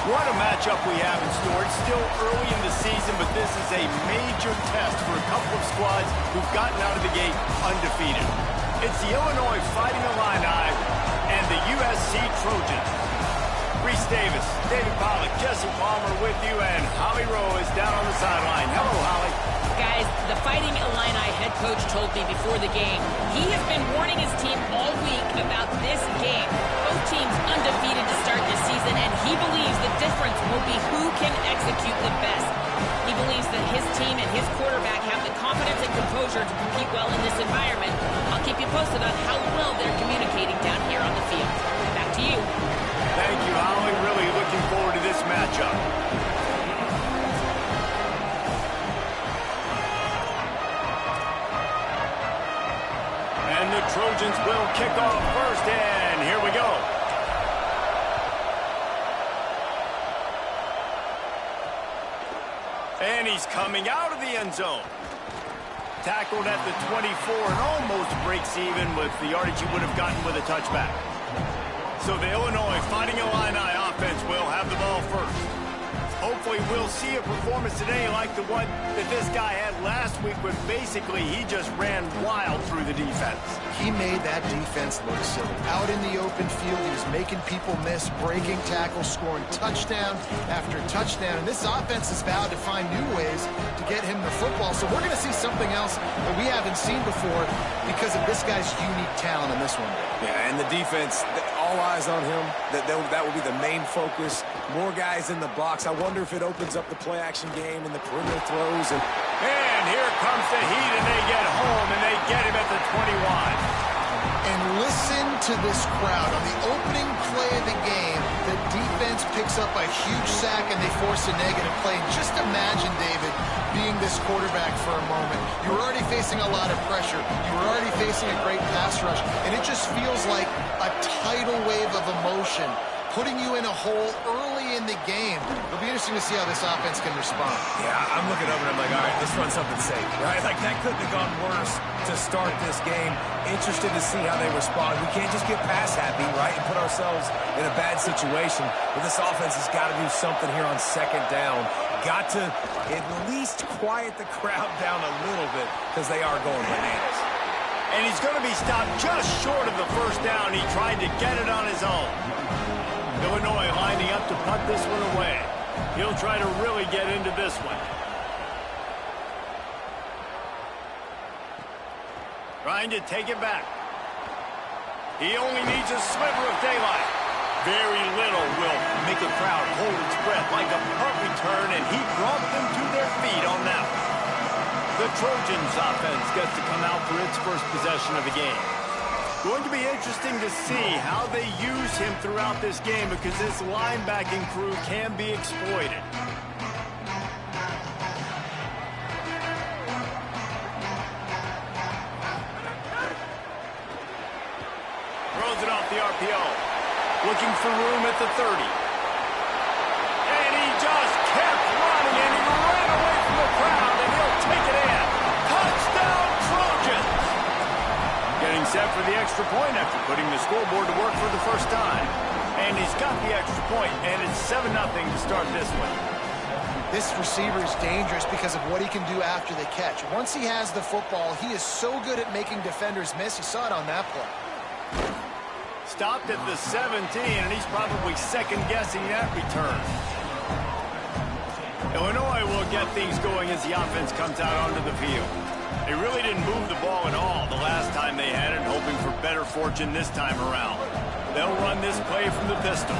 What a matchup we have in store. It's still early in the season, but this is a major test for a couple of squads who've gotten out of the gate undefeated. It's the Illinois Fighting Illini and the USC Trojans. Reese Davis, David Pollack, Jesse Palmer with you, and Holly Rowe is down on the sideline. Hello, Holly. Guys, the Fighting Illini head coach told me before the game he has been warning his team all week about this game. Both teams undefeated to start this season, and he believes the difference will be who can execute the best. He believes that his team and his quarterback have the confidence and composure to compete well in this environment. I'll keep you posted on how well they're communicating down here on the field. Back to you. Thank you, Holly. Really looking forward to this matchup. And the Trojans will kick off first, and here we go. And he's coming out of the end zone. Tackled at the 24 and almost breaks even with the yardage he would have gotten with a touchback. So the Illinois Fighting Illini offense will have the ball first. Hopefully we'll see a performance today like the one that this guy had last week when basically he just ran wild through the defense. He made that defense look silly. Out in the open field, he was making people miss, breaking tackles, scoring touchdown after touchdown. And this offense has vowed to find new ways to get him the football. So we're going to see something else that we haven't seen before because of this guy's unique talent in this one. Yeah, and the defense, all eyes on him. That will be the main focus. More guys in the box. I wonder if it opens up the play-action game and the perimeter throws. And here comes the Heat, and they get home, and they get him at the 21. And listen to this crowd. On the opening play of the game, the defense picks up a huge sack, and they force a negative play. And just imagine, David, being this quarterback for a moment. You were already facing a lot of pressure. You were already facing a great pass rush. And it just feels like a tidal wave of emotion, putting you in a hole early in the game. It'll be interesting to see how this offense can respond. Yeah, I'm looking over and I'm like, all right, let's run something safe, right? Like, that couldn't have gone worse to start this game. Interested to see how they respond. We can't just get pass happy, right, and put ourselves in a bad situation. But this offense has got to do something here on second down. Got to at least quiet the crowd down a little bit because they are going bananas. And he's going to be stopped just short of the first down. He tried to get it on his own. Illinois lining up to punt this one away. He'll try to really get into this one. Trying to take it back. He only needs a sliver of daylight. Very little will make a crowd hold its breath like a punt return, and he brought them to their feet on that one. The Trojans offense gets to come out for its first possession of the game. Going to be interesting to see how they use him throughout this game because this linebacking crew can be exploited. Throws it off the RPO. Looking for room at the 30. And he just kept running, and he ran away from the crowd, and he'll take it in. Touchdown, Trojans! Getting set for the extra point after putting the scoreboard to work for the first time. And he's got the extra point, and it's 7-0 to start this one. This receiver is dangerous because of what he can do after the catch. Once he has the football, he is so good at making defenders miss. You saw it on that play. Stopped at the 17, and he's probably second-guessing that return. Illinois will get things going as the offense comes out onto the field. They really didn't move the ball at all the last time they had it, hoping for better fortune this time around. They'll run this play from the pistol.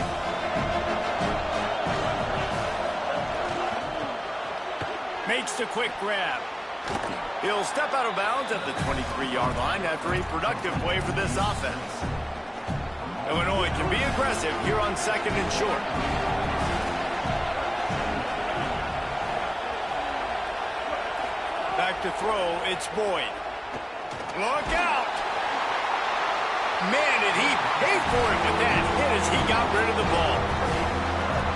Makes the quick grab. He'll step out of bounds at the 23-yard line after a productive play for this offense. Illinois can be aggressive here on second and short. Back to throw, it's Boyd. Look out! Man, did he pay for it with that hit as he got rid of the ball.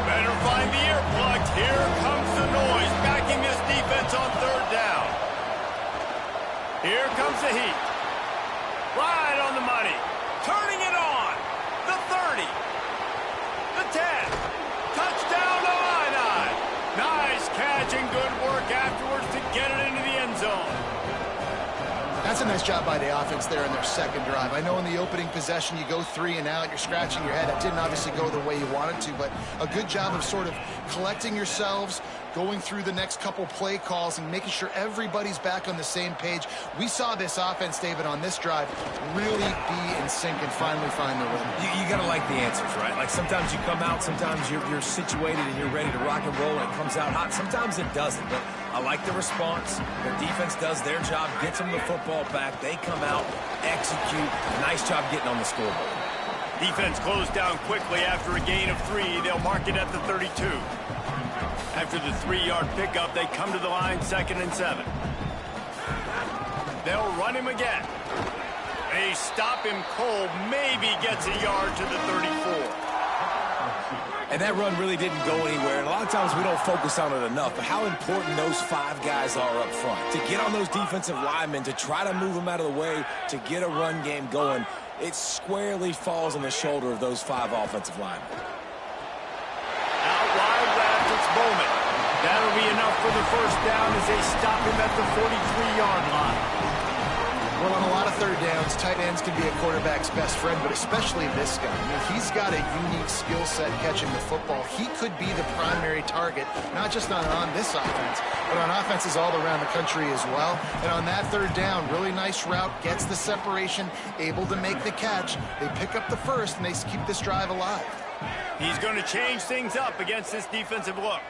Better find the earplugs. Here comes the noise, backing this defense on third down. Here comes the Heat. Right on the money. Turning it on. The 30. The 10. Touchdown. a nice job by the offense there in their second drive. I know in the opening possession you go 3 and out, you're scratching your head. That didn't obviously go the way you wanted to, but a good job of sort of collecting yourselves, going through the next couple play calls and making sure everybody's back on the same page. We saw this offense, David, on this drive really be in sync and finally find the rhythm. You got to like the answers, right? Like sometimes you come out, sometimes you're situated and you're ready to rock and roll and it comes out hot. Sometimes it doesn't, but I like the response. The defense does their job, gets them the football back. They come out, execute. Nice job getting on the scoreboard. Defense closed down quickly after a gain of 3. They'll mark it at the 32. After the 3-yard pickup, they come to the line 2nd and 7. They'll run him again. They stop him cold, maybe gets a yard to the 34. And that run really didn't go anywhere. And a lot of times we don't focus on it enough, but how important those 5 guys are up front. To get on those defensive linemen, to try to move them out of the way, to get a run game going, it squarely falls on the shoulder of those 5 offensive linemen. Out wide left, it's Bowman. That'll be enough for the first down as they stop him at the 43-yard line. Well, on a lot of third downs, tight ends can be a quarterback's best friend, but especially this guy. I mean, he's got a unique skill set catching the football. He could be the primary target, not just on this offense, but on offenses all around the country as well. And on that third down, really nice route, gets the separation, able to make the catch. They pick up the first, and they keep this drive alive. He's going to change things up against this defensive look.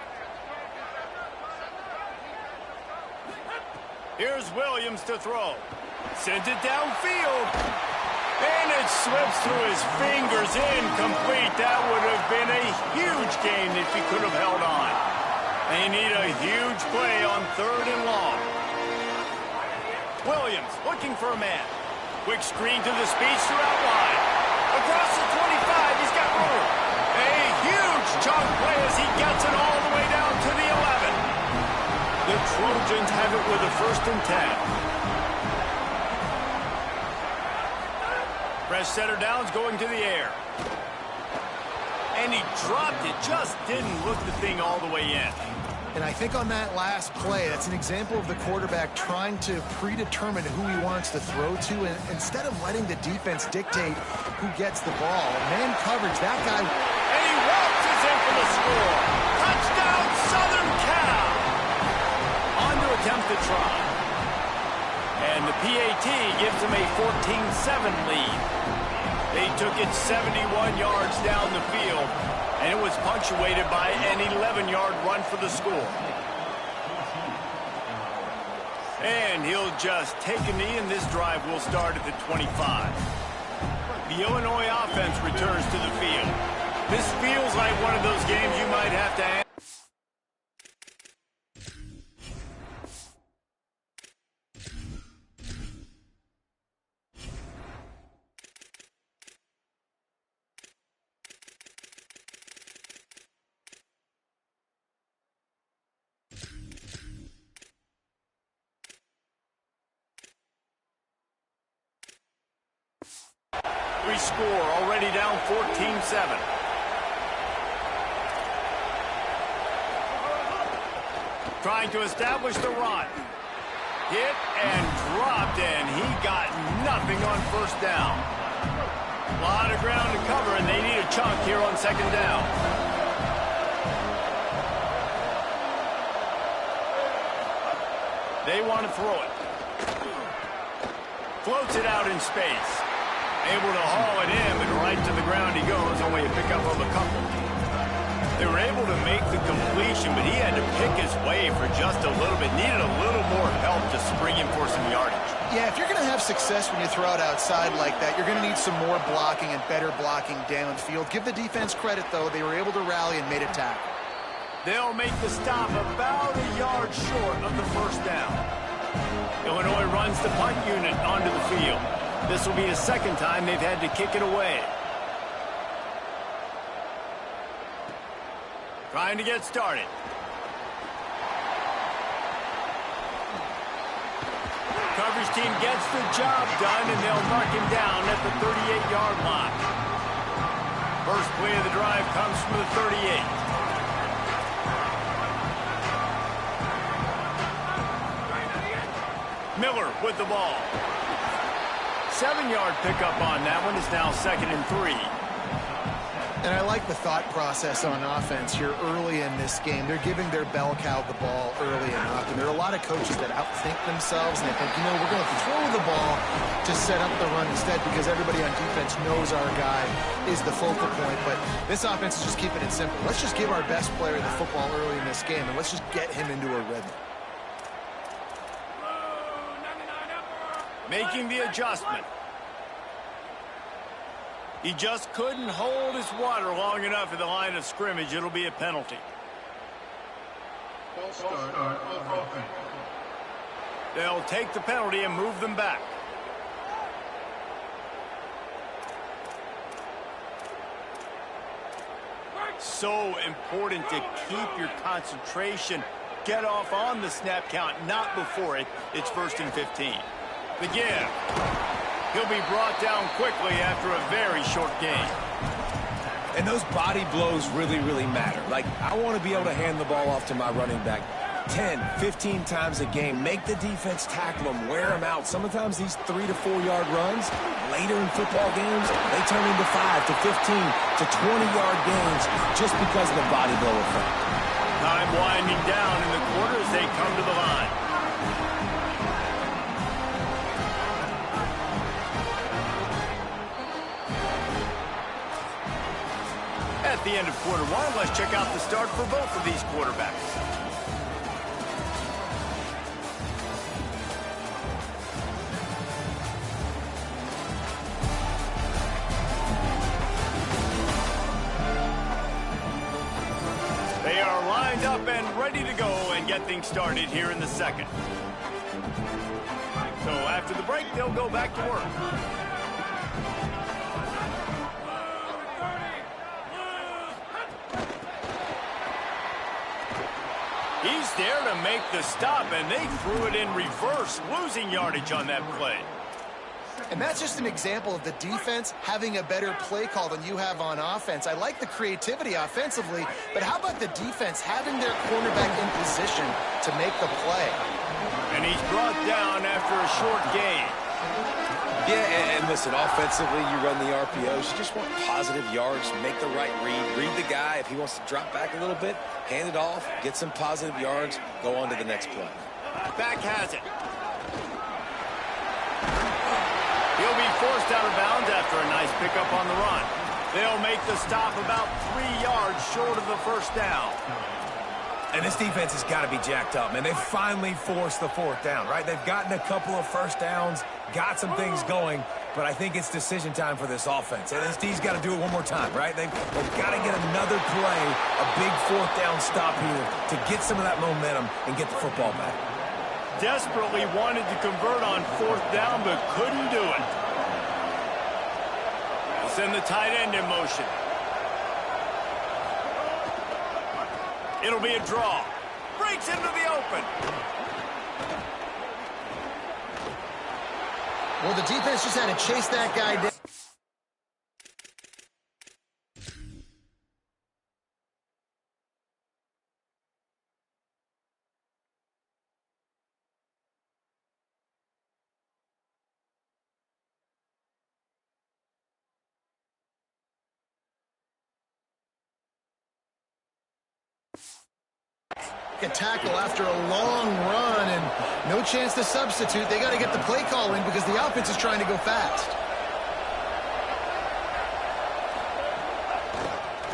Here's Williams to throw. Sends it downfield. And it slips through his fingers. Incomplete. That would have been a huge gain if he could have held on. They need a huge play on 3rd and long. Williams looking for a man. Quick screen to the speedster out wide. Across the 25. He's got room. A huge chunk play as he gets it all the way down to the 11. The Trojans have it with a 1st and 10. Fresh setter downs going to the air. And he dropped it. Just didn't look the thing all the way in. And I think on that last play, that's an example of the quarterback trying to predetermine who he wants to throw to, and instead of letting the defense dictate who gets the ball. Man coverage, that guy. And he walks in for the score. Touchdown, Southern Cal. On to attempt the try. And the PAT gives them a 14-7 lead. They took it 71 yards down the field, and it was punctuated by an 11-yard run for the score. And he'll just take a knee, and this drive will start at the 25. The Illinois offense returns to the field. This feels like one of those games you might have to answer. We score, already down 14-7. Trying to establish the run. Hit and dropped, and he got nothing on 1st down. A lot of ground to cover, and they need a chunk here on 2nd down. They want to throw it. Floats it out in space. Able to haul it in, but right to the ground he goes, only a pickup of a couple. They were able to make the completion, but he had to pick his way for just a little bit. Needed a little more help to spring him for some yardage. Yeah, if you're going to have success when you throw it outside like that, you're going to need some more blocking and better blocking downfield. Give the defense credit, though. They were able to rally and made a tackle. They'll make the stop about a yard short of the 1st down. Illinois runs the punt unit onto the field. This will be the 2nd time they've had to kick it away. Trying to get started. Coverage team gets the job done, and they'll mark him down at the 38-yard line. First play of the drive comes from the 38. Miller with the ball. 7-yard pickup on that one. It's now 2nd and 3. And I like the thought process on offense here early in this game. They're giving their bell cow the ball early and often. There are a lot of coaches that outthink themselves, and they think, you know, we're going to throw the ball to set up the run instead because everybody on defense knows our guy is the focal point. But this offense is just keeping it simple. Let's just give our best player the football early in this game, and let's just get him into a rhythm. Making the adjustment. He just couldn't hold his water long enough at the line of scrimmage. It'll be a penalty. They'll take the penalty and move them back. So important to keep your concentration. Get off on the snap count, not before it. It's 1st and 15. The give. He'll be brought down quickly after a very short game. And those body blows really, really matter. Like, I want to be able to hand the ball off to my running back 10, 15 times a game. Make the defense tackle them, wear them out. Sometimes these 3 to 4 yard runs, later in football games, they turn into 5 to 15 to 20-yard gains just because of the body blow effect. Time winding down in the quarter as they come to the line. At the end of quarter one, let's check out the start for both of these quarterbacks. They are lined up and ready to go and get things started here in the second. So after the break, they'll go back to work. He's there to make the stop, and they threw it in reverse, losing yardage on that play. And that's just an example of the defense having a better play call than you have on offense. I like the creativity offensively, but how about the defense having their cornerback in position to make the play? And he's brought down after a short gain. Yeah, and listen, offensively, you run the RPOs. You just want positive yards, make the right read the guy. If he wants to drop back a little bit, hand it off, get some positive yards, go on to the next play. Back has it. He'll be forced out of bounds after a nice pickup on the run. They'll make the stop about 3 yards short of the first down. And this defense has got to be jacked up, man. They finally forced the 4th down, right? They've gotten a couple of first downs, got some things going, but I think it's decision time for this offense. And this D's got to do it one more time, right? They've got to get another play, a big 4th down stop here to get some of that momentum and get the football back. Desperately wanted to convert on 4th down, but couldn't do it. We'll send the tight end in motion. It'll be a draw. Breaks into the open. Well, the defense just had to chase that guy down. A tackle after a long run and no chance to substitute. They got to get the play call in because the offense is trying to go fast.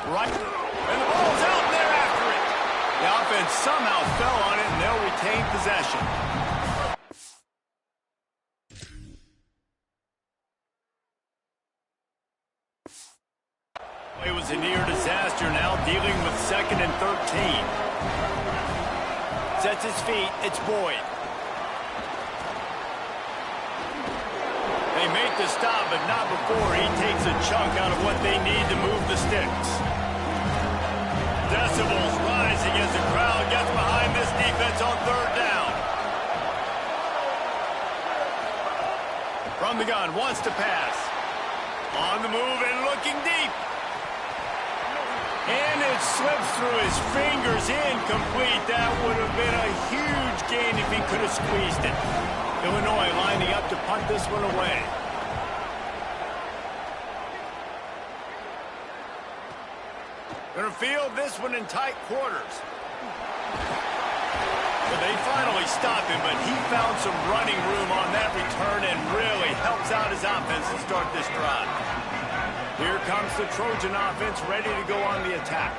Right. And the ball's out and they're after it. The offense somehow fell on it and they'll retain possession. It was a near disaster now, dealing with 2nd and 13. Sets his feet, it's Boyd. They make the stop, but not before he takes a chunk out of what they need to move the sticks. Decibels rising as the crowd gets behind this defense on 3rd down. From the gun, wants to pass. On the move and looking deep. And it slips through his fingers, incomplete. That would have been a huge gain if he could have squeezed it. Illinois lining up to punt this one away. Gonna field this one in tight quarters. Well, they finally stop him, but he found some running room on that return and really helps out his offense to start this drive. Here comes the Trojan offense ready to go on the attack.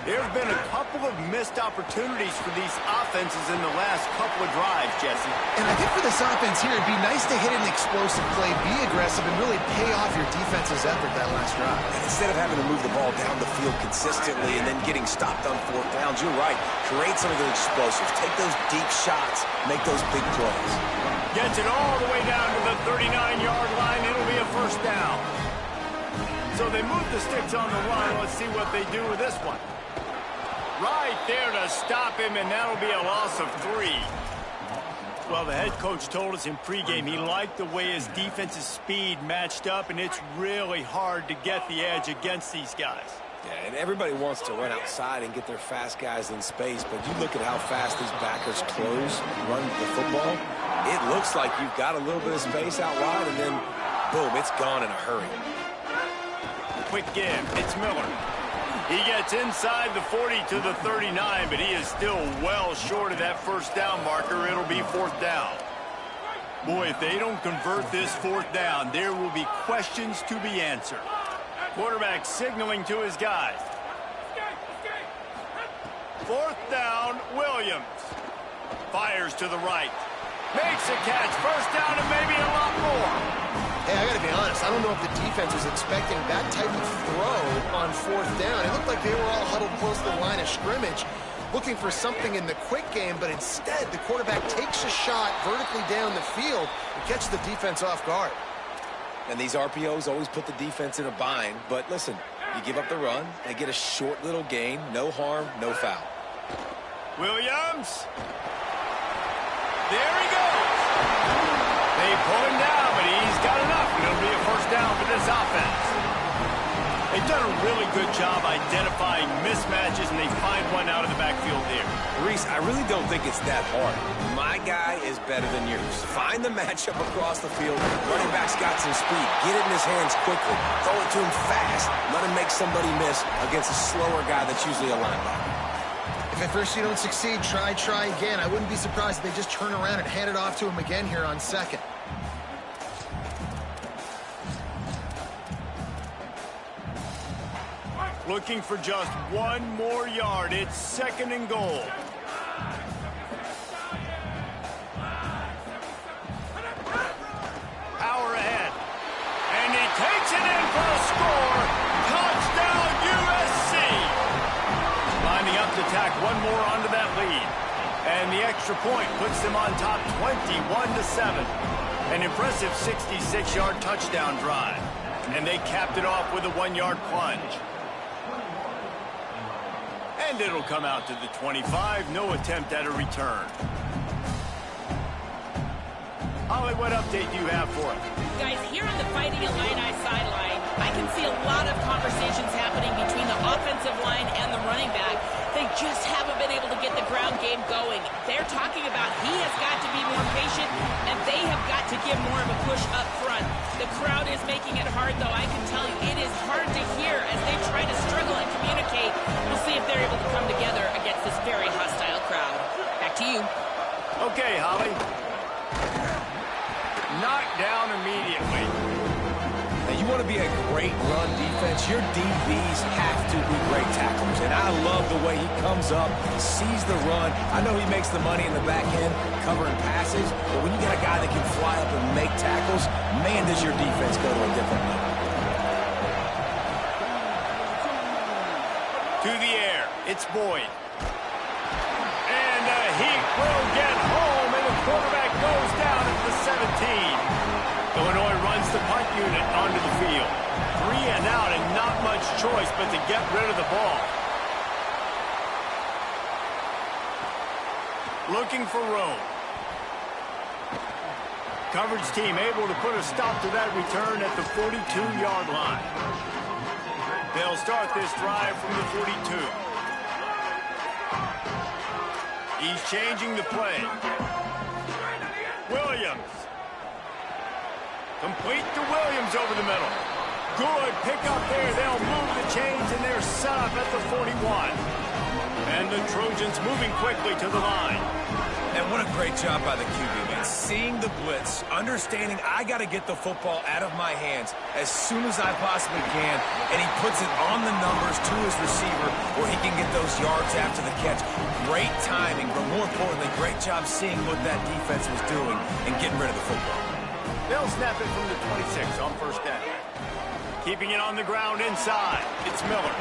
There's been a couple of missed opportunities for these offenses in the last couple of drives, Jesse. And I think for this offense here, it'd be nice to hit an explosive play, be aggressive, and really pay off your defense's effort that last drive. And instead of having to move the ball down the field consistently and then getting stopped on fourth downs, you're right. Create some of those explosives. Take those deep shots. Make those big plays. Gets it all the way down to the 39-yard line. It'll be a first down. So they move the sticks on the run. Let's see what they do with this one. Right there to stop him, and that'll be a loss of 3. Well, the head coach told us in pregame he liked the way his defense's speed matched up, and it's really hard to get the edge against these guys. Yeah, and everybody wants to run outside and get their fast guys in space, but you look at how fast these backers close, run the football, it looks like you've got a little bit of space out wide, and then, boom, it's gone in a hurry. Quick give. It's Miller. He gets inside the 40 to the 39, but he is still well short of that first down marker. It'll be fourth down. Boy, if they don't convert this fourth down, there will be questions to be answered. Quarterback signaling to his guys. Fourth down, Williams. Fires to the right. Makes a catch. First down and maybe a lot more. Hey, I got to be honest, I don't know if the defense was expecting that type of throw on fourth down. It looked like they were all huddled close to the line of scrimmage, looking for something in the quick game, but instead the quarterback takes a shot vertically down the field and catches the defense off guard. And these RPOs always put the defense in a bind, but listen, you give up the run, they get a short little gain, no harm, no foul. Williams. There he goes. They pull him down, but he's got enough. It'll be a first down for this offense. They've done a really good job identifying mismatches, and they find one out of the backfield there. Reese, I really don't think it's that hard. My guy is better than yours. Find the matchup across the field. Running back's got some speed. Get it in his hands quickly. Throw it to him fast. Let him make somebody miss against a slower guy that's usually a linebacker. If at first you don't succeed, try again. I wouldn't be surprised if they just turn around and hand it off to him again here on second. Looking for just one more yard. It's second and goal. Power ahead. And he takes it in for a score. Touchdown, USC. Lining up to tack one more onto that lead. And the extra point puts them on top 21-7. An impressive 66-yard touchdown drive. And they capped it off with a 1-yard plunge. And it'll come out to the 25. No attempt at a return. Holly, what update do you have for us? Guys, here on the Fighting Illini sideline, I can see a lot of conversations happening between the offensive line and the running back. They just haven't been able to get the ground game going. They're talking about he has got to be more patient, and they have got to give more of a push up front. The crowd is making it hard, though. I can tell you it is hard to hear as they try to struggle and communicate. We'll see if they're able to come together against this very hostile crowd. Back to you. Okay, Holly. Knocked down immediately. Now, you want to be a great run defense, your DBs have to be great tacklers. And I love the way he comes up, sees the run. I know he makes the money in the back end covering passes, but when you got a guy that can fly up and make tackles, man, does your defense go to a different level. To the air, it's Boyd. And he will get home, and the quarterback goes down at the 17. Illinois runs the punt unit onto the field. 3 and out, and not much choice but to get rid of the ball. Looking for room. Coverage team able to put a stop to that return at the 42-yard line. They'll start this drive from the 42. He's changing the play. Williams. Complete to Williams over the middle. Good pick up there. They'll move the chains, and they're set up at the 41. And the Trojans moving quickly to the line. And what a great job by the QB, man. Seeing the blitz, understanding I got to get the football out of my hands as soon as I possibly can, and he puts it on the numbers to his receiver where he can get those yards after the catch. Great timing, but more importantly, great job seeing what that defense was doing and getting rid of the football. They'll snap it from the 26 on first down. Keeping it on the ground inside, it's Miller.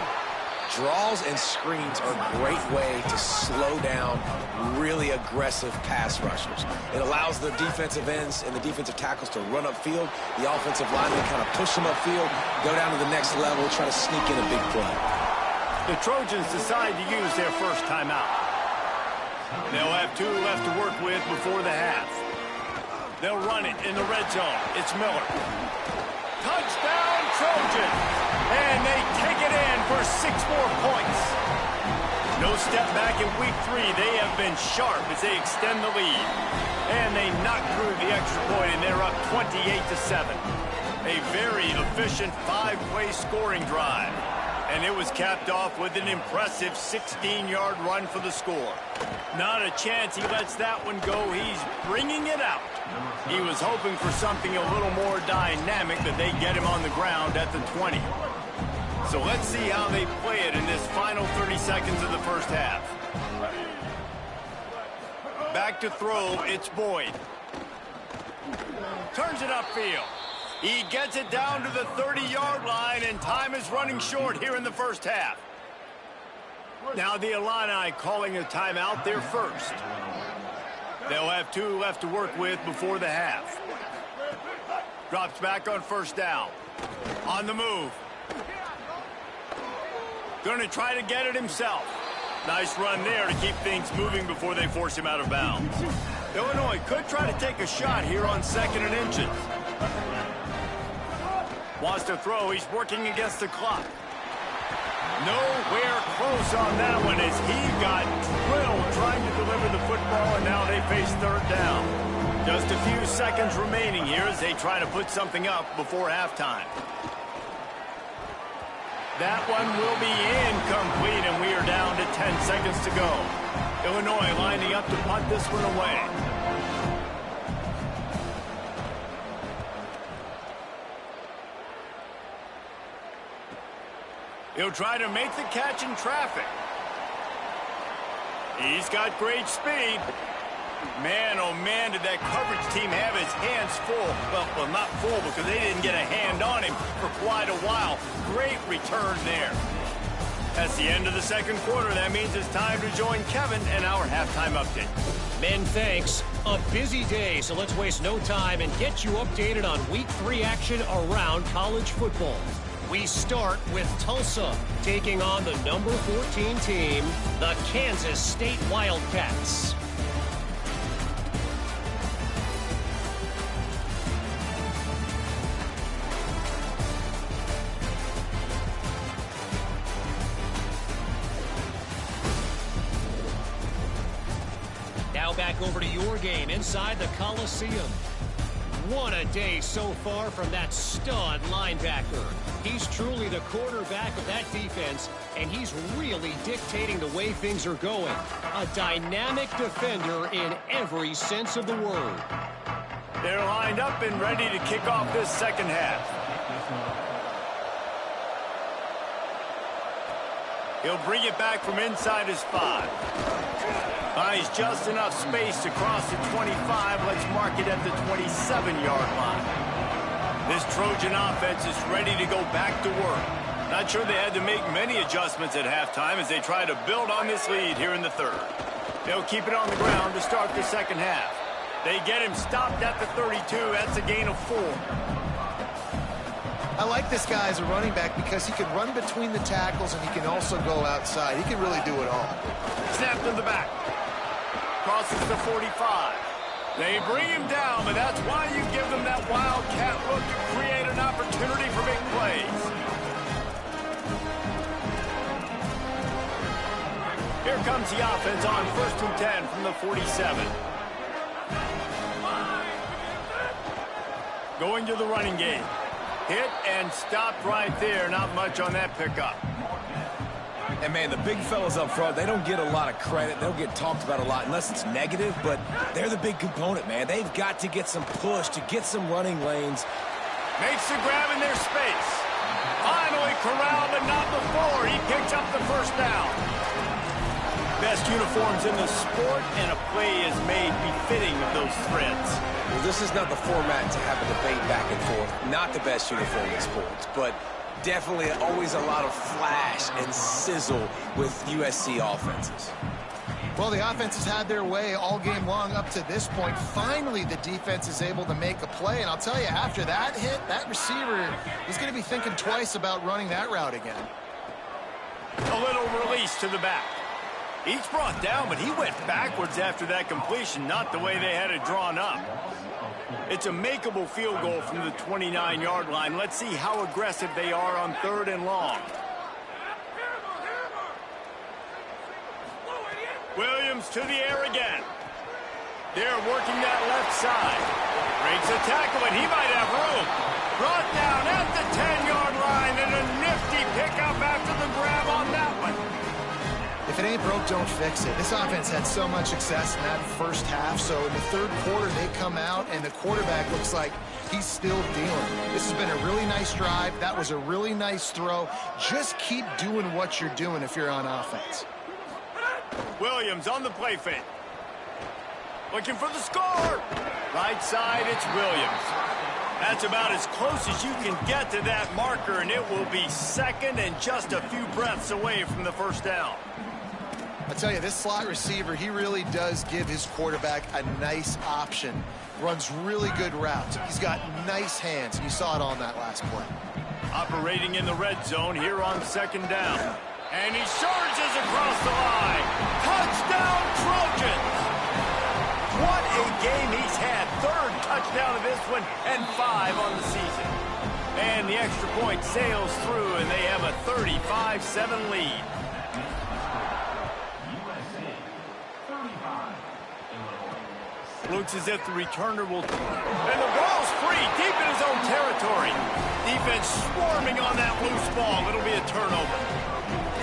Draws and screens are a great way to slow down really aggressive pass rushers. It allows the defensive ends and the defensive tackles to run upfield. The offensive linemen kind of push them upfield, go down to the next level, try to sneak in a big play. The Trojans decide to use their first timeout. They'll have 2 left to work with before the half. They'll run it in the red zone. It's Miller. Touchdown, Trojans! And they take it in for 6 more points. No step back in week 3. They have been sharp as they extend the lead. And they knock through the extra point, and they're up 28-7. A very efficient 5-play scoring drive. And it was capped off with an impressive 16-yard run for the score. Not a chance he lets that one go. He's bringing it out. He was hoping for something a little more dynamic, but they get him on the ground at the 20. So let's see how they play it in this final 30 seconds of the first half. Back to throw, it's Boyd. Turns it upfield. He gets it down to the 30-yard line, and time is running short here in the first half. Now the Illini calling a timeout there first. They'll have 2 left to work with before the half. Drops back on first down. On the move. Going to try to get it himself. Nice run there to keep things moving before they force him out of bounds. Illinois could try to take a shot here on 2nd and inches. Wants to throw. He's working against the clock. Nowhere close on that one as he got drilled trying to deliver the football, and now they face 3rd down. Just a few seconds remaining here as they try to put something up before halftime. That one will be incomplete, and we are down to 10 seconds to go. Illinois lining up to punt this one away. He'll try to make the catch in traffic. He's got great speed. Man, oh man, did that coverage team have his hands full. Well, not full because they didn't get a hand on him for quite a while. Great return there. That's the end of the second quarter. That means it's time to join Kevin and our halftime update. Men, thanks. A busy day, so let's waste no time and get you updated on Week 3 action around college football. We start with Tulsa taking on the number 14 team, the Kansas State Wildcats. Now back over to your game inside the Coliseum. What a day so far from that stud linebacker. He's truly the quarterback of that defense, and he's really dictating the way things are going. A dynamic defender in every sense of the word. They're lined up and ready to kick off this second half. He'll bring it back from inside his 5. Buys just enough space to cross the 25. Let's mark it at the 27-yard line. This Trojan offense is ready to go back to work. Not sure they had to make many adjustments at halftime as they try to build on this lead here in the 3rd. They'll keep it on the ground to start the second half. They get him stopped at the 32. That's a gain of 4. I like this guy as a running back because he can run between the tackles and he can also go outside. He can really do it all. Snap to the back. Crosses the 45. They bring him down, but that's why you give them that wildcat look to create an opportunity for big plays. Here comes the offense on 1st and 10 from the 47. Going to the running game. Hit and stopped right there. Not much on that pickup. And, man, the big fellas up front, they don't get a lot of credit. They don't get talked about a lot unless it's negative, but they're the big component, man. They've got to get some push to get some running lanes. Makes the grab in their space. Finally corralled, but not before. He picks up the first down. Best uniforms in the sport, and a play is made befitting of those threads. Well, this is not the format to have a debate back and forth. Not the best uniform in sports, but definitely always a lot of flash and sizzle with USC offenses. Well, the offense has had their way all game long up to this point. Finally, the defense is able to make a play. And I'll tell you, after that hit, that receiver is going to be thinking twice about running that route again. A little release to the back. He's brought down, but he went backwards after that completion, not the way they had it drawn up. It's a makeable field goal from the 29-yard line. Let's see how aggressive they are on 3rd and long. Williams to the air again. They're working that left side. Breaks a tackle, and he might have room. Brought down at the 10-yard line, and a nifty pickup after the grab on that one. If it ain't broke, don't fix it. This offense had so much success in that first half, so in the 3rd quarter, they come out, and the quarterback looks like he's still dealing. This has been a really nice drive. That was a really nice throw. Just keep doing what you're doing if you're on offense. Williams on the play fake. Looking for the score. Right side, it's Williams. That's about as close as you can get to that marker, and it will be 2nd and just a few breaths away from the first down. I tell you, this slot receiver, he really does give his quarterback a nice option. Runs really good routes. He's got nice hands. You saw it on that last play. Operating in the red zone here on 2nd down. And he charges across the line. Touchdown, Trojans! What a game he's had. 3rd touchdown of this one and 5 on the season. And the extra point sails through, and they have a 35-7 lead. Looks as if the returner will... And the ball's free, deep in his own territory. Defense swarming on that loose ball. It'll be a turnover.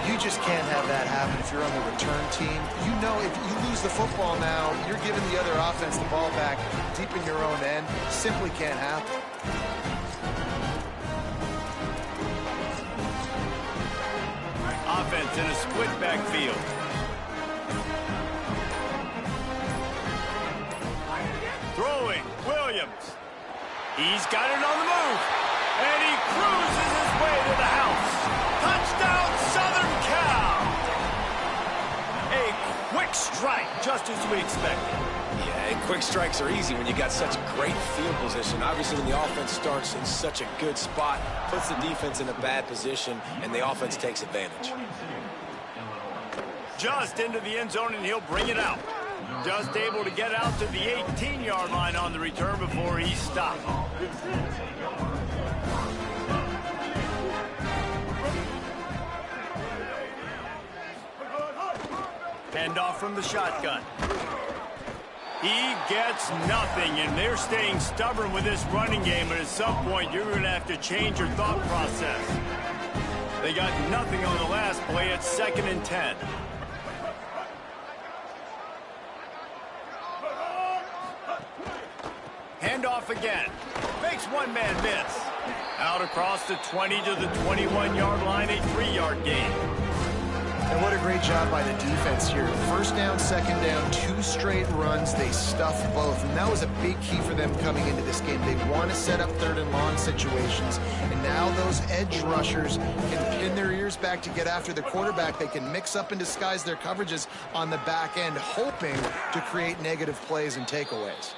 You just can't have that happen if you're on the return team. You know if you lose the football now, you're giving the other offense the ball back deep in your own end. Simply can't happen. Offense in a split backfield. Throwing, Williams. He's got it on the move. And he cruises his way to the house. Touchdown, Southern Cal. A quick strike, just as we expected. Yeah, and quick strikes are easy when you got such great field position. Obviously, when the offense starts in such a good spot, puts the defense in a bad position, and the offense takes advantage. Just into the end zone, and he'll bring it out. Just able to get out to the 18-yard line on the return before he's stopped. Handoff from the shotgun. He gets nothing, and they're staying stubborn with this running game, but at some point you're going to have to change your thought process. They got nothing on the last play. It's 2nd and 10. Handoff again. Makes one man miss. Out across the 20 to the 21-yard line, a 3-yard gain. And what a great job by the defense here. 1st down, 2nd down, 2 straight runs. They stuffed both, and that was a big key for them coming into this game. They want to set up 3rd and long situations, and now those edge rushers can pin their ears back to get after the quarterback. They can mix up and disguise their coverages on the back end, hoping to create negative plays and takeaways.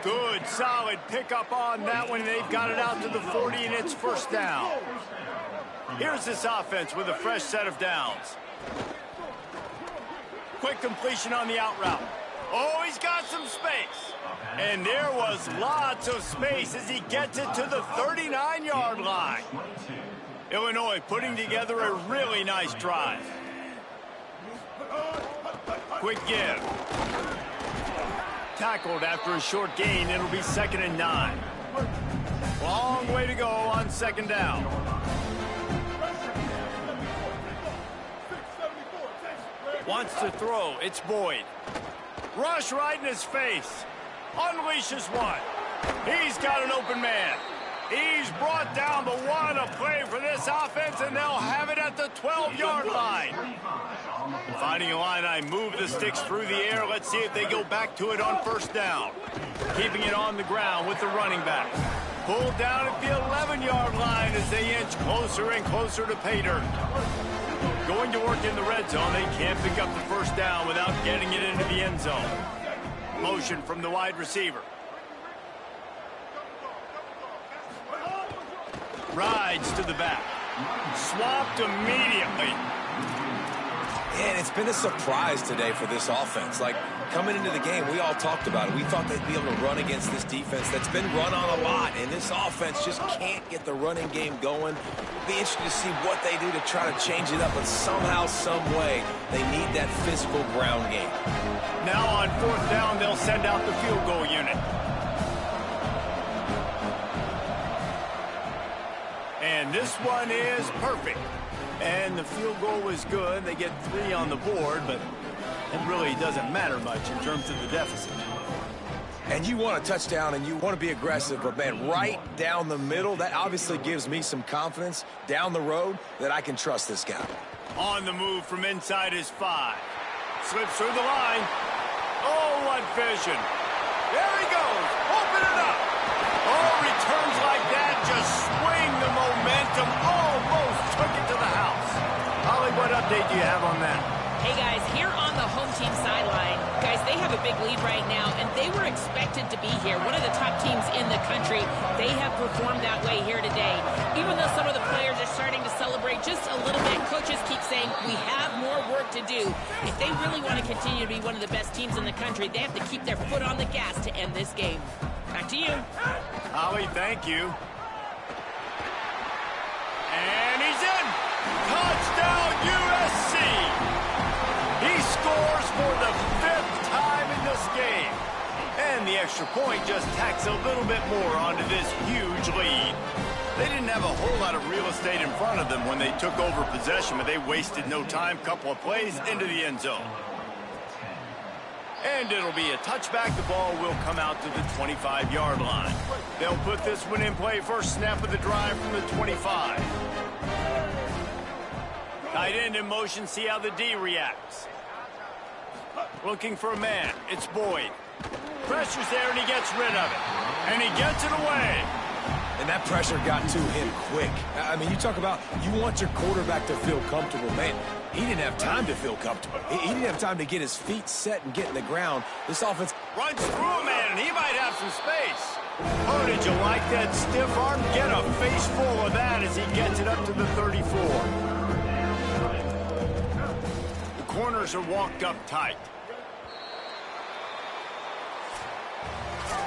Good, solid pickup on that one. They've got it out to the 40, and it's 1st down. Here's this offense with a fresh set of downs. Quick completion on the out route. Oh, he's got some space. And there was lots of space as he gets it to the 39-yard line. Illinois putting together a really nice drive. Quick give. Tackled after a short gain. It'll be 2nd and 9. Long way to go on second down. Wants to throw. It's Boyd. Rush right in his face. Unleashes one. He's got an open man. He's brought down, but what a play for this offense, and they'll have it at the 12-yard line. Fighting Illini move the sticks through the air. Let's see if they go back to it on first down. Keeping it on the ground with the running back. Pulled down at the 11-yard line as they inch closer and closer to pay dirt. Going to work in the red zone. They can't pick up the first down without getting it into the end zone. Motion from the wide receiver. Rides to the back. Swapped immediately. And it's been a surprise today for this offense. Like, coming into the game, we all talked about it. We thought they'd be able to run against this defense that's been run on a lot, and this offense just can't get the running game going. It'll be interesting to see what they do to try to change it up, but somehow, some way, they need that physical ground game. Now on fourth down, they'll send out the field goal unit. And this one is perfect. And the field goal was good. They get 3 on the board, but it really doesn't matter much in terms of the deficit. And you want a touchdown and you want to be aggressive, but, man, right down the middle, that obviously gives me some confidence down the road that I can trust this guy. On the move from inside his 5. Slips through the line. Oh, what vision. There he goes. Open it up. Oh, returns like that just swing the momentum. Almost took it to the house. Holly, what update do you have on that? Hey, guys, here on the home team sideline, guys, they have a big lead right now, and they were expected to be here. One of the top teams in the country. They have performed that way here today. Even though some of the players are starting to celebrate just a little bit, coaches keep saying, we have more work to do. If they really want to continue to be one of the best teams in the country, they have to keep their foot on the gas to end this game. Back to you. Holly, thank you. And he's in. Touchdown, USC. He scores for the 5th time in this game. And the extra point just tacks a little bit more onto this huge lead. They didn't have a whole lot of real estate in front of them when they took over possession, but they wasted no time. Couple of plays into the end zone. And it'll be a touchback. The ball will come out to the 25-yard line. They'll put this one in play. First snap of the drive from the 25. Tight end in motion. See how the D reacts. Looking for a man. It's Boyd. Pressure's there, and he gets rid of it. And he gets it away. And that pressure got to him quick. I mean, you talk about you want your quarterback to feel comfortable. Man, he didn't have time to feel comfortable. He didn't have time to get his feet set and get in the ground. This offense runs through a man, and he might have some space. Oh, did you like that stiff arm? Get a face full of that as he gets it up to the 34. The corners are walked up tight.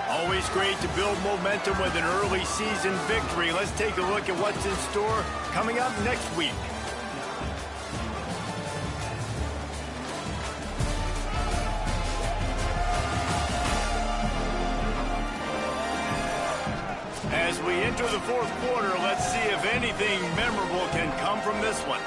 Always great to build momentum with an early season victory. Let's take a look at what's in store coming up next week. As we enter the 4th quarter, let's see if anything memorable can come from this one.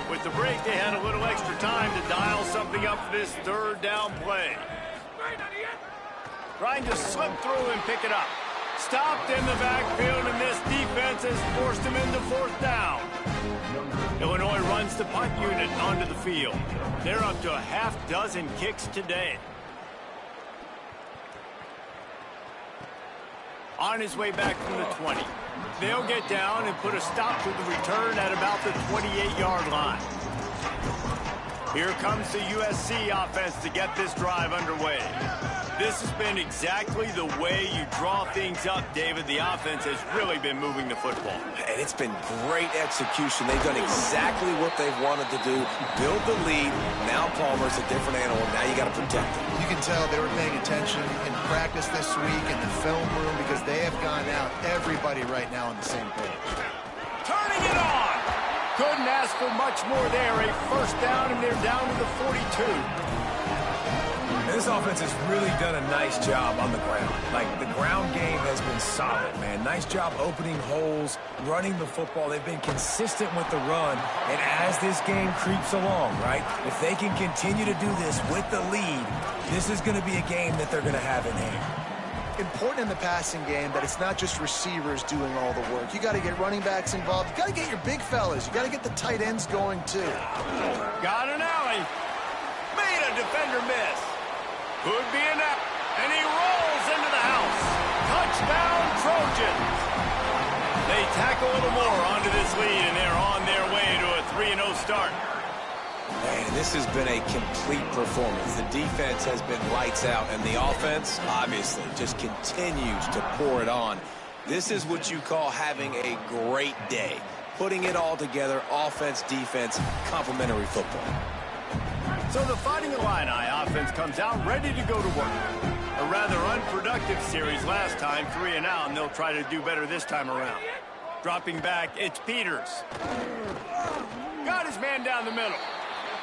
With the break, they had a little extra time to dial something up for this 3rd down play. Trying to slip through and pick it up. Stopped in the backfield, and this defense has forced him into 4th down. Illinois runs the punt unit onto the field. They're up to a half-dozen kicks today. On his way back from the 20. They'll get down and put a stop to the return at about the 28-yard line. Here comes the USC offense to get this drive underway. This has been exactly the way you draw things up, David. The offense has really been moving the football. And it's been great execution. They've done exactly what they've wanted to do. Build the lead. Now Palmer's a different animal. Now you got to protect him. You can tell they were paying attention in practice this week in the film room because they have gone out, everybody right now on the same page. Turning it on. Couldn't ask for much more there. A first down, and they're down to the 42. This offense has really done a nice job on the ground. Like, the ground game has been solid, man. Nice job opening holes, running the football. They've been consistent with the run. And as this game creeps along, right, if they can continue to do this with the lead, this is going to be a game that they're going to have in hand. Important in the passing game that it's not just receivers doing all the work. You got to get running backs involved. You got to get your big fellas. You got to get the tight ends going, too. Got an alley. Made a defender miss. Could be enough, and he rolls into the house. Touchdown, Trojans. They tack a little more onto this lead, and they're on their way to a 3-0 start. Man, this has been a complete performance. The defense has been lights out, and the offense, obviously, just continues to pour it on. This is what you call having a great day. Putting it all together, offense, defense, complementary football. So the Fighting Illini offense comes out ready to go to work. A rather unproductive series last time, 3 and out, and they'll try to do better this time around. Dropping back, it's Peters. Got his man down the middle.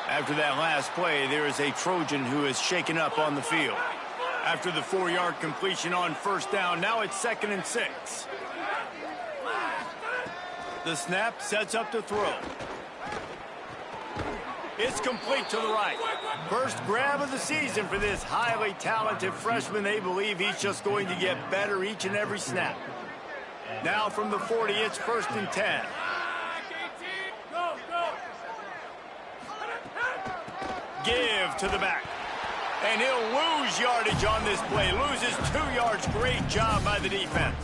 After that last play, there is a Trojan who is shaken up on the field. After the 4-yard completion on first down, now it's 2nd and 6. The snap sets up to throw. It's complete to the right. First grab of the season for this highly talented freshman. They believe he's just going to get better each and every snap. Now from the 40, it's 1st and 10. Give to the back. And he'll lose yardage on this play. Loses 2 yards. Great job by the defense.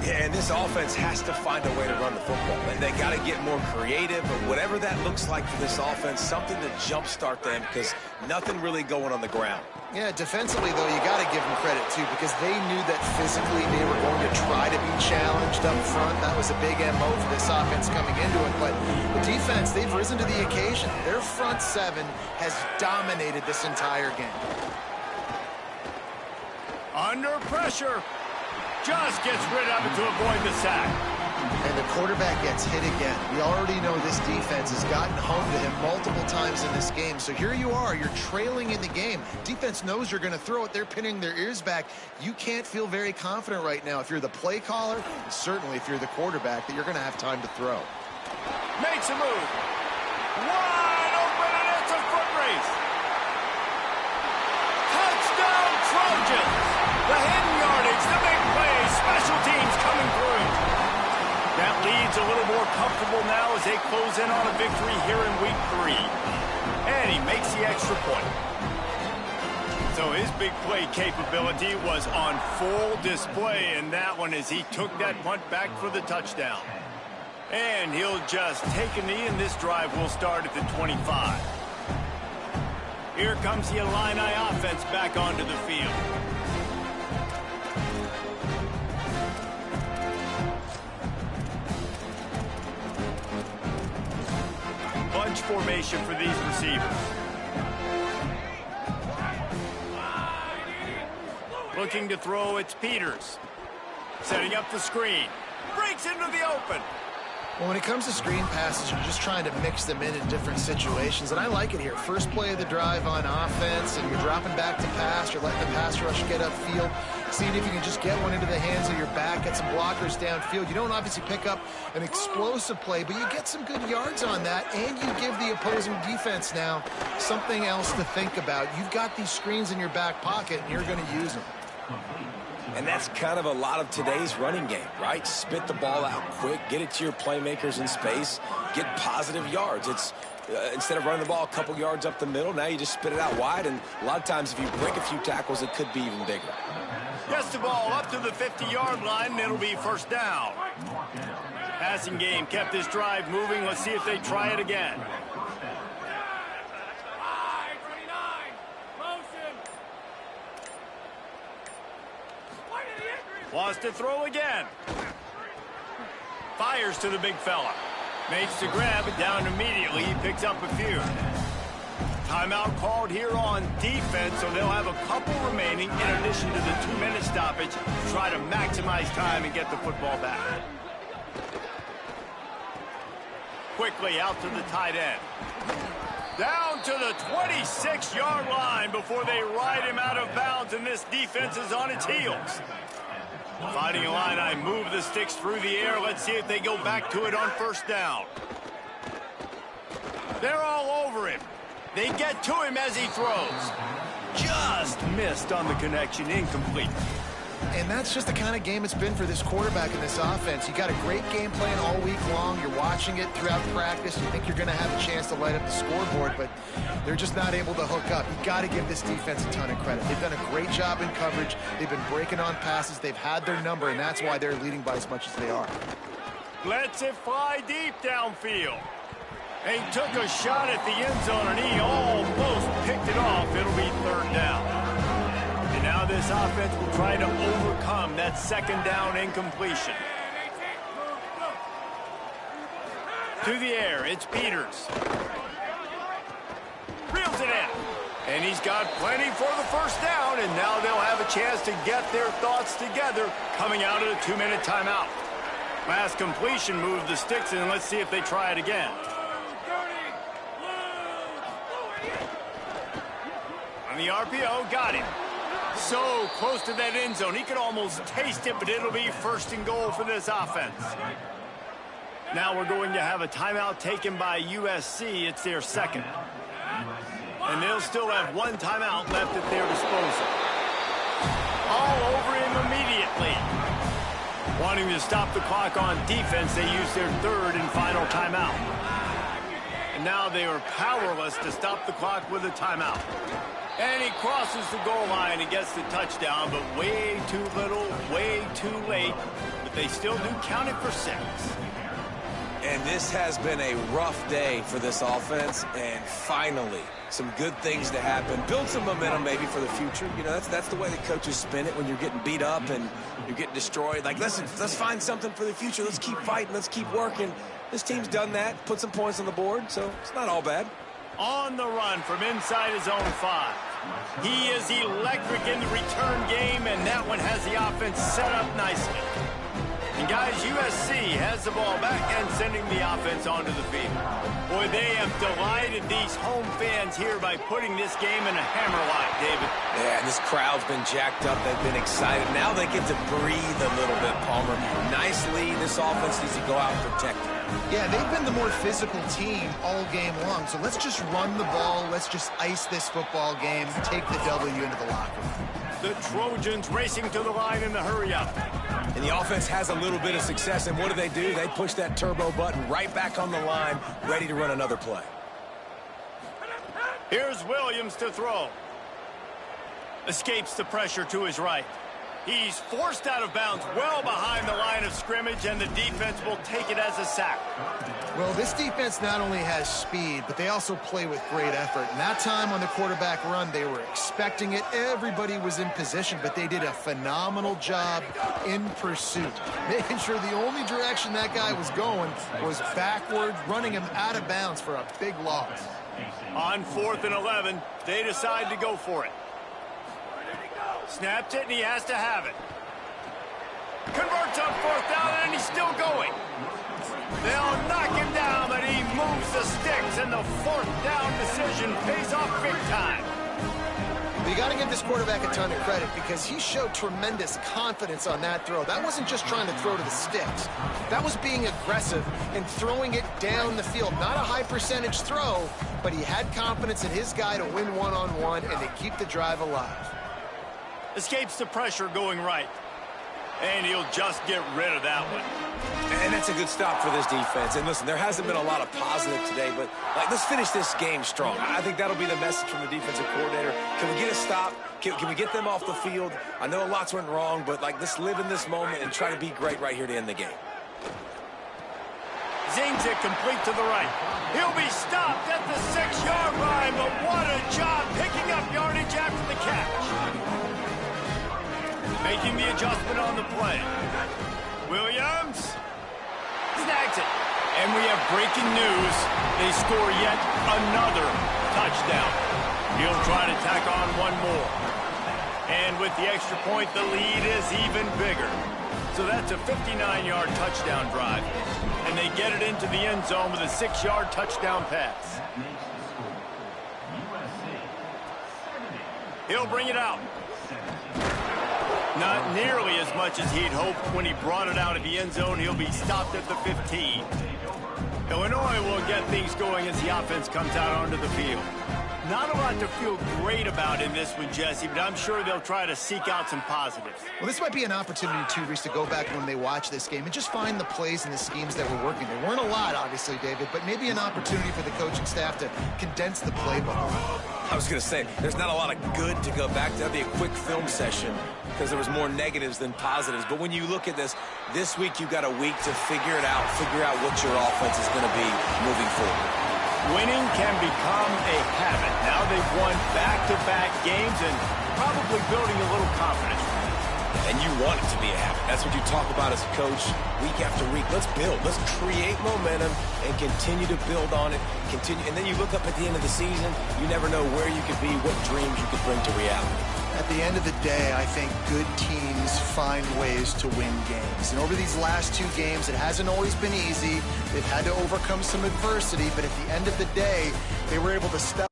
Yeah, and this offense has to find a way to run the football. And they got to get more creative, or whatever that looks like for this offense, something to jumpstart them, because nothing really going on the ground. Yeah, defensively, though, you got to give them credit, too, because they knew that physically they were going to try to be challenged up front. That was a big MO for this offense coming into it. But the defense, they've risen to the occasion. Their front seven has dominated this entire game. Under pressure. Just gets rid of it to avoid the sack. And the quarterback gets hit again. We already know this defense has gotten home to him multiple times in this game. So here you are, you're trailing in the game. Defense knows you're going to throw it. They're pinning their ears back. You can't feel very confident right now if you're the play caller, and certainly if you're the quarterback, that you're going to have time to throw. Makes a move. Wide open, and it's a foot race. Touchdown, Trojans. The hidden yardage, the big play, special teams coming through. That lead's a little more comfortable now as they close in on a victory here in week 3. And he makes the extra point. So his big play capability was on full display in that one as he took that punt back for the touchdown. And he'll just take a knee, and this drive will start at the 25. Here comes the Illini offense back onto the field. Bunch formation for these receivers. Looking to throw, it's Peters. Setting up the screen. Breaks into the open. Well, when it comes to screen passes, you're just trying to mix them in different situations, and I like it here. First play of the drive on offense, and you're dropping back to pass. You're letting the pass rush get upfield, seeing if you can just get one into the hands of your back, get some blockers downfield. You don't obviously pick up an explosive play, but you get some good yards on that, and you give the opposing defense now something else to think about. You've got these screens in your back pocket, and you're going to use them. And that's kind of a lot of today's running game, right? Spit the ball out quick, get it to your playmakers in space, get positive yards. It's instead of running the ball a couple yards up the middle, now you just spit it out wide, and a lot of times if you break a few tackles, it could be even bigger. Gets the ball up to the 50-yard line, and it'll be first down. Passing game kept this drive moving. Let's see if they try it again. Wants to throw again. Fires to the big fella. Makes the grab, it down immediately. He picks up a few. Timeout called here on defense, so they'll have a couple remaining in addition to the 2-minute stoppage to try to maximize time and get the football back. Quickly out to the tight end. Down to the 26-yard line before they ride him out of bounds, and this defense is on its heels. Fighting Illini move the sticks through the air. Let's see if they go back to it on first down. They're all over him. They get to him as he throws. Just missed on the connection, incomplete. And that's just the kind of game it's been for this quarterback in this offense. You got a great game plan all week long. You're watching it throughout practice. You think you're going to have a chance to light up the scoreboard, but they're just not able to hook up. You got to give this defense a ton of credit. They've done a great job in coverage. They've been breaking on passes. They've had their number, and that's why they're leading by as much as they are. Lets it fly deep downfield. He took a shot at the end zone, and he almost picked it off. It'll be third down. And now this offense will try to overcome that second down incompletion. To the air, it's Peters. Reels it in. And he's got plenty for the first down, and now they'll have a chance to get their thoughts together coming out of the 2-minute timeout. Last completion moved the sticks, and let's see if they try it again. On the RPO, got him. So close to that end zone. He could almost taste it, but it'll be first and goal for this offense. Now we're going to have a timeout taken by USC. It's their second. And they'll still have one timeout left at their disposal. All over him immediately. Wanting to stop the clock on defense, they use their third and final timeout. And now they are powerless to stop the clock with a timeout. And he crosses the goal line and gets the touchdown, but way too little, way too late. But they still do count it for 6. And this has been a rough day for this offense, and finally, some good things to happen. Build some momentum maybe for the future. You know, that's the way the coaches spin it when you're getting beat up and you're getting destroyed. Like, listen, let's find something for the future. Let's keep fighting. Let's keep working. This team's done that, put some points on the board, so it's not all bad. On the run from inside his own 5. He is electric in the return game, and that one has the offense set up nicely. And guys, USC has the ball back and sending the offense onto the field. Boy, they have delighted these home fans here by putting this game in a hammerlock, David. Yeah, this crowd's been jacked up. They've been excited. Now they get to breathe a little bit, Palmer. Nice lead. This offense needs to go out and protect it. Yeah, they've been the more physical team all game long. So let's just run the ball. Let's just ice this football game. Take the W into the locker room. The Trojans racing to the line in the hurry-up. And the offense has a little bit of success, and what do? They push that turbo button right back on the line, ready to run another play. Here's Williams to throw. Escapes the pressure to his right. He's forced out of bounds well behind the line of scrimmage, and the defense will take it as a sack. Well, this defense not only has speed, but they also play with great effort. And that time on the quarterback run, they were expecting it. Everybody was in position, but they did a phenomenal job in pursuit, making sure the only direction that guy was going was backward, running him out of bounds for a big loss. On 4th and 11, they decide to go for it. Snaps it, and he has to have it. Converts on 4th down, and he's still going. They'll knock him down, but he moves the sticks, and the 4th down decision pays off big time. But you got to give this quarterback a ton of credit because he showed tremendous confidence on that throw. That wasn't just trying to throw to the sticks. That was being aggressive and throwing it down the field. Not a high percentage throw, but he had confidence in his guy to win one-on-one and to keep the drive alive. Escapes the pressure going right. And he'll just get rid of that one. And that's a good stop for this defense. And listen, there hasn't been a lot of positive today, but let's finish this game strong. I think that'll be the message from the defensive coordinator. Can we get a stop? Can we get them off the field? I know lots went wrong, but let's live in this moment and try to be great right here to end the game. Zings it complete to the right. He'll be stopped at the 6-yard line, but what a job picking up yardage after the catch. Making the adjustment on the play. Williams snags it. And we have breaking news. They score yet another touchdown. He'll try to tack on one more. And with the extra point, the lead is even bigger. So that's a 59-yard touchdown drive. And they get it into the end zone with a 6-yard touchdown pass. He'll bring it out. Not nearly as much as he'd hoped when he brought it out of the end zone. He'll be stopped at the 15. Illinois will get things going as the offense comes out onto the field. Not a lot to feel great about in this one, Jesse, but I'm sure they'll try to seek out some positives. Well, this might be an opportunity, too, Reese, to go back when they watch this game and just find the plays and the schemes that were working. There weren't a lot, obviously, David, but maybe an opportunity for the coaching staff to condense the playbook. I was going to say, there's not a lot of good to go back to. That'd be a quick film session because there was more negatives than positives. But when you look at this week you've got a week to figure out what your offense is going to be moving forward. Winning can become a habit. Now they've won back-to-back games and probably building a little confidence. And you want it to be a habit. That's what you talk about as a coach week after week. Let's build. Let's create momentum and continue to build on it. And then you look up at the end of the season, you never know where you could be, what dreams you could bring to reality. At the end of the day, I think good teams find ways to win games. And over these last 2 games, it hasn't always been easy. They've had to overcome some adversity, but at the end of the day, they were able to step